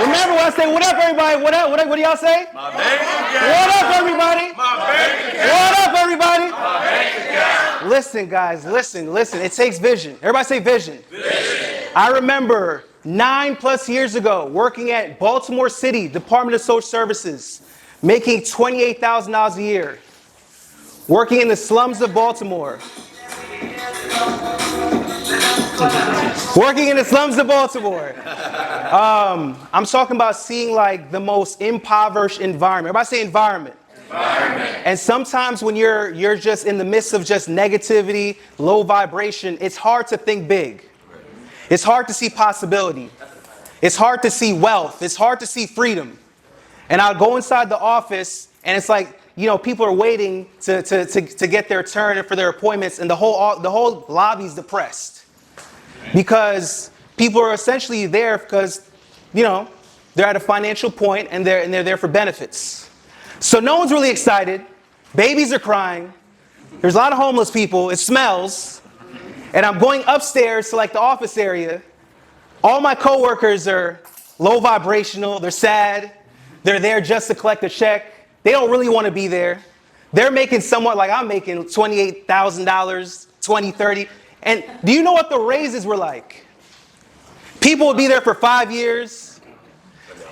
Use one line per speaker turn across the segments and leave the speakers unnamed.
Remember when I say, what up, everybody? What up? What do y'all say?
My bank account.
What up, everybody?
My bank account.
What up, everybody?
My bank account.
Listen, guys, listen. It takes vision. Everybody say vision.
Vision.
I remember 9+ years ago working at Baltimore City Department of Social Services, making $28,000 a year, working in the slums of Baltimore. Working in the slums of Baltimore. I'm talking about seeing like the most impoverished environment. Everybody say environment.
Environment.
And sometimes when you're just in the midst of just negativity, low vibration, it's hard to think big. It's hard to see possibility. It's hard to see wealth. It's hard to see freedom. And I'll go inside the office and it's like, you know, people are waiting to get their turn and for their appointments, and the whole lobby's depressed. Because people are essentially there because, you know, they're at a financial point and they're there for benefits. So no one's really excited. Babies are crying. There's a lot of homeless people. It smells. And I'm going upstairs to like the office area. All my coworkers are low vibrational. They're sad. They're there just to collect a check. They don't really want to be there. They're making somewhat like I'm making $28,000, $20,000, $30,000. And do you know what the raises were like? People would be there for 5 years,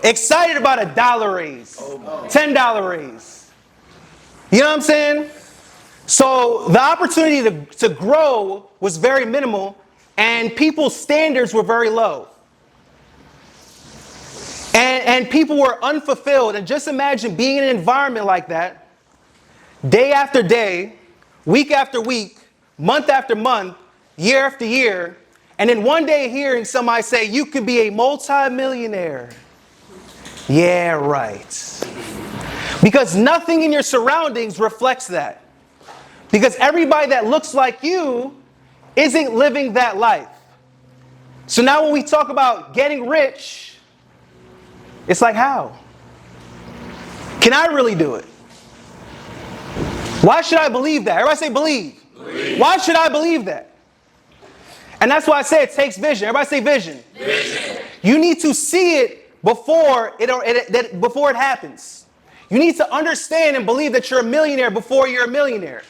excited about a $1 raise, $10 raise. You know what I'm saying? So the opportunity to grow was very minimal, and people's standards were very low. And people were unfulfilled. And just imagine being in an environment like that, day after day, week after week, month after month, year after year, and then one day hearing somebody say, you could be a multi-millionaire. Yeah, right. Because nothing in your surroundings reflects that. Because everybody that looks like you isn't living that life. So now when we talk about getting rich, it's like, how? Can I really do it? Why should I believe that? Everybody say believe. Believe. Why should I believe that? And that's why I say it takes vision. Everybody say vision.
Vision.
You need to see it before it happens. You need to understand and believe that you're a millionaire before you're a millionaire.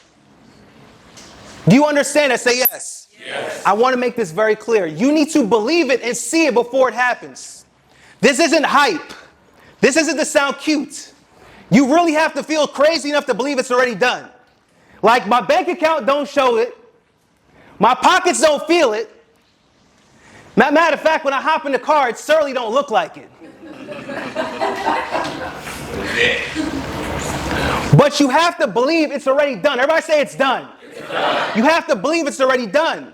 Do you understand that? Say yes.
Yes.
I want to make this very clear. You need to believe it and see it before it happens. This isn't hype. This isn't to sound cute. You really have to feel crazy enough to believe it's already done. Like my bank account don't show it. My pockets don't feel it. Matter of fact, when I hop in the car, it certainly don't look like it. But you have to believe it's already done. Everybody say it's done.
It's done.
You have to believe it's already done.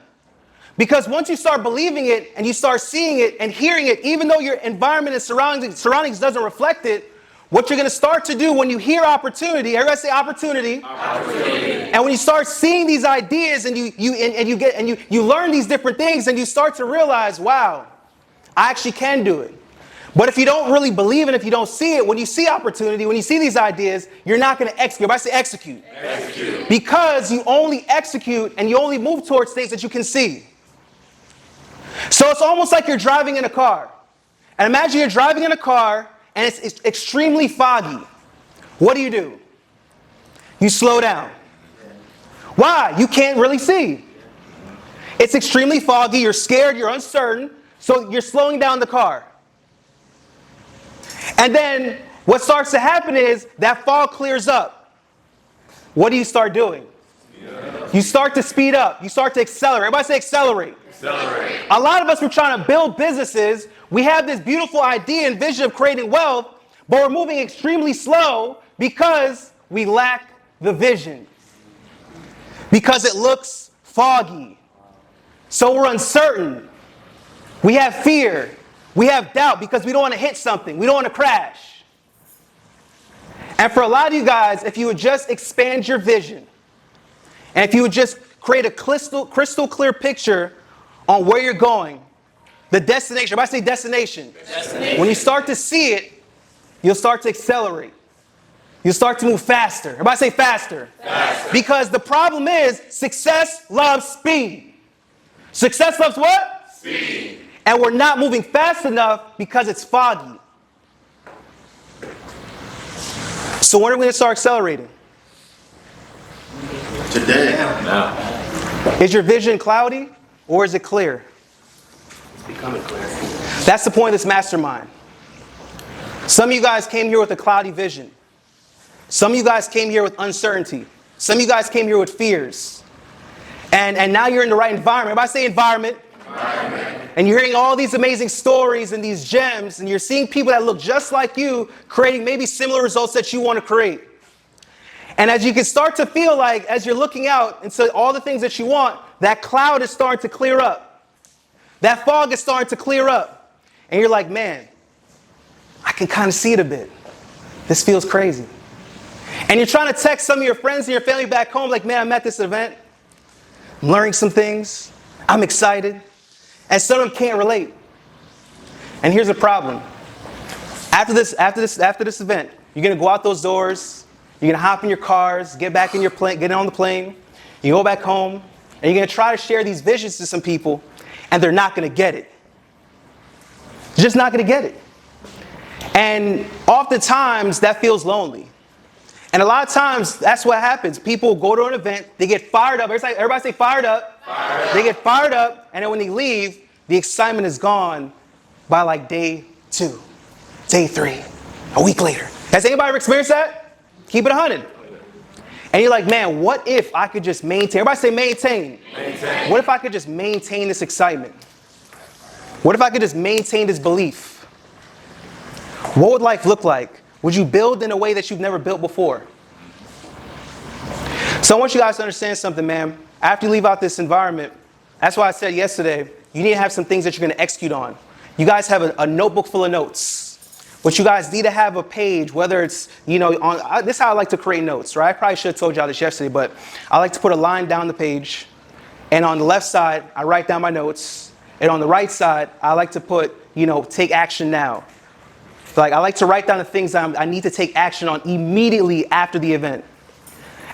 Because once you start believing it and you start seeing it and hearing it, even though your environment and surroundings doesn't reflect it, what you're going to start to do when you hear opportunity, everybody say opportunity.
Opportunity.
And when you start seeing these ideas and you learn these different things and you start to realize, wow, I actually can do it. But if you don't really believe it, if you don't see it, when you see opportunity, when you see these ideas, you're not going to execute. Everybody say execute.
Execute.
Because you only execute and you only move towards things that you can see. So it's almost like you're driving in a car. And imagine you're driving in a car and it's extremely foggy. What do? You slow down. Why? You can't really see. It's extremely foggy, you're scared, you're uncertain, so you're slowing down the car. And then what starts to happen is that fog clears up. What do you start doing? You start to speed up. You start to accelerate. Everybody say accelerate.
Accelerate.
A lot of us were trying to build businesses. We have this beautiful idea and vision of creating wealth, but we're moving extremely slow because we lack the vision. Because it looks foggy. So we're uncertain. We have fear. We have doubt because we don't want to hit something. We don't want to crash. And for a lot of you guys, if you would just expand your vision, and if you would just create a crystal clear picture on where you're going, the destination. Everybody say destination.
Destination.
When you start to see it, you'll start to accelerate. You'll start to move faster. Everybody say faster.
Faster.
Because the problem is success loves speed. Success loves what?
Speed.
And we're not moving fast enough because it's foggy. So when are we going to start accelerating?
Today.
Now.
Is your vision cloudy or is it clear?
It's becoming clear.
That's the point of this mastermind. Some of you guys came here with a cloudy vision. Some of you guys came here with uncertainty. Some of you guys came here with fears. And now you're in the right environment. Everybody say environment. And you're hearing all these amazing stories and these gems, and you're seeing people that look just like you creating maybe similar results that you want to create. And as you can start to feel like, as you're looking out into all the things that you want, that cloud is starting to clear up. That fog is starting to clear up. And you're like, man, I can kind of see it a bit. This feels crazy. And you're trying to text some of your friends and your family back home like, man, I'm at this event. I'm learning some things. I'm excited. And some of them can't relate. And here's the problem. After this event, you're going to go out those doors. You're going to hop in your cars, get back in your plane, get on the plane. You go back home, and you're going to try to share these visions to some people, and they're not going to get it. They're just not going to get it. And oftentimes, that feels lonely. And a lot of times, that's what happens. People go to an event, they get fired up. Everybody say fired up. Fired up. They get fired up, and then when they leave, the excitement is gone by like day 2, day 3, a week later. Has anybody ever experienced that? Keep it 100. And you're like, man, what if I could just maintain? Everybody say maintain. Maintain. What if I could just maintain this excitement? What if I could just maintain this belief? What would life look like? Would you build in a way that you've never built before? So I want you guys to understand something, man. After you leave out this environment, that's why I said yesterday, you need to have some things that you're going to execute on. You guys have a notebook full of notes. But you guys need to have a page, whether it's, this is how I like to create notes, right? I probably should have told y'all this yesterday, but I like to put a line down the page. And on the left side, I write down my notes. And on the right side, I like to put, take action now. Like I like to write down the things I need to take action on immediately after the event.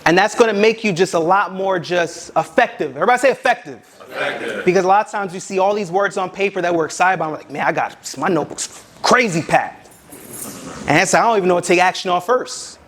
And that's going to make you just a lot more just effective. Everybody say effective. Effective. Because a lot of times you see all these words on paper that we're excited about. I'm like, man, my notebook's crazy packed. And it's, I don't even know what to take action on first.